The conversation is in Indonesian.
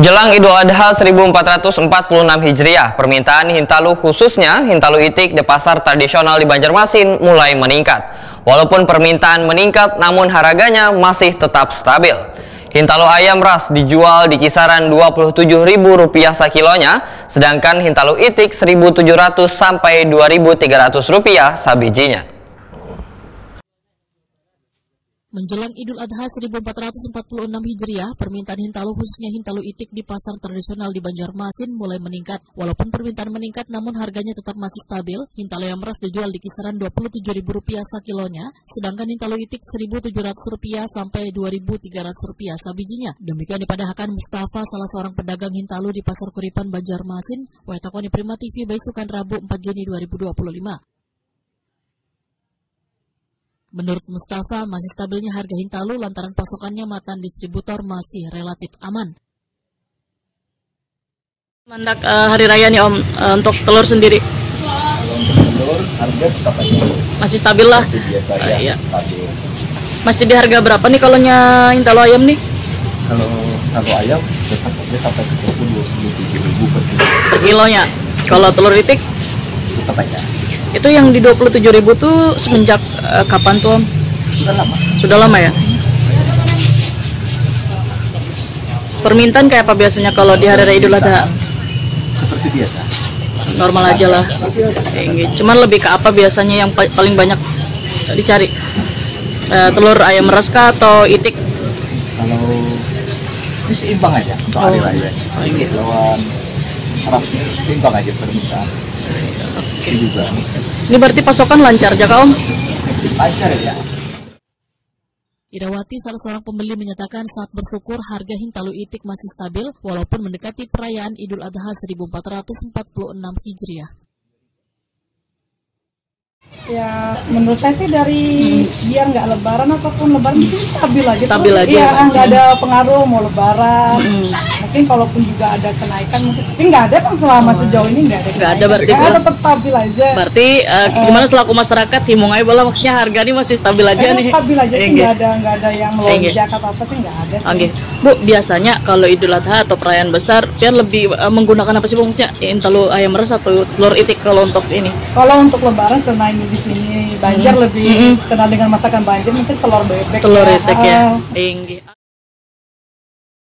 Menjelang Idul Adha 1446 Hijriah, permintaan hintalu khususnya hintalu itik di pasar tradisional di Banjarmasin mulai meningkat. Walaupun permintaan meningkat, namun harganya masih tetap stabil. Hintalu ayam ras dijual di kisaran Rp27.000 sekilonya, sedangkan hintalu itik Rp1.700 sampai Rp2.300 sabijinya. Menjelang Idul Adha 1446 Hijriah, permintaan hintalu khususnya hintalu itik di pasar tradisional di Banjarmasin mulai meningkat. Walaupun permintaan meningkat, namun harganya tetap masih stabil. Hintalu ayam ras dijual di kisaran Rp27.000 sekilonya, sedangkan hintalu itik Rp1.700 sampai Rp2.300 sabijinya. Demikian dipadahkan Mustafa, salah seorang pedagang hintalu di Pasar Kuripan Banjarmasin, Waitakoni Prima TV Baisukan Rabu 4 Juni 2025. Menurut Mustafa, masih stabilnya harga hintalu lantaran pasokannya mantan distributor masih relatif aman. Mandak hari raya nih Om, untuk telur sendiri. Kalau untuk telur harga tetap aja Masih stabil lah. biasa ya, Iya. stabil. Masih di harga berapa nih kalau hintalu ayam nih? Kalau ayam tetap aja sampai ke 27.000 Per kilonya. Kalau telur itik tetap aja. itu yang di 27.000 tuh semenjak kapan tuh Om? Sudah lama. Sudah lama ya? Permintaan kayak apa biasanya kalau di hari raya Idul Adha? Seperti biasa. Normal aja lah. Cuman lebih ke apa biasanya yang paling banyak dicari? Telur ayam ras kah atau itik? Kalau ini seimbang aja untuk hari raya. Lawan rasnya seimbang aja permintaan. Ini juga. Ini berarti pasokan lancar aja Om? Lancar ya. Idawati, salah seorang pembeli, menyatakan saat bersyukur harga hintalu itik masih stabil walaupun mendekati perayaan Idul Adha 1446 Hijriah. Ya, menurut saya sih dari biar nggak lebaran ataupun lebaran di sini stabil aja. Stabil aja. Iya, nggak ada pengaruh mau lebaran. Mungkin kalaupun juga ada kenaikan mungkin, tapi nggak ada kan selama sejauh ini nggak ada. Nggak ada berarti. Tetap stabil aja. Berarti gimana selaku masyarakat himung aja bola maksudnya harga ini masih stabil aja nih. Stabil aja sih, nggak ada yang melonjak atau apa sih, nggak ada. Oke, Bu, biasanya kalau Idul Adha atau perayaan besar, dia lebih menggunakan apa sih Bu? Maksudnya hintalu ayam ras atau telur itik kalau untuk ini? Kalau untuk lebaran karena ini di sini Banjar lebih kenal dengan masakan Banjar, mungkin telur bebek. Telur itik ya.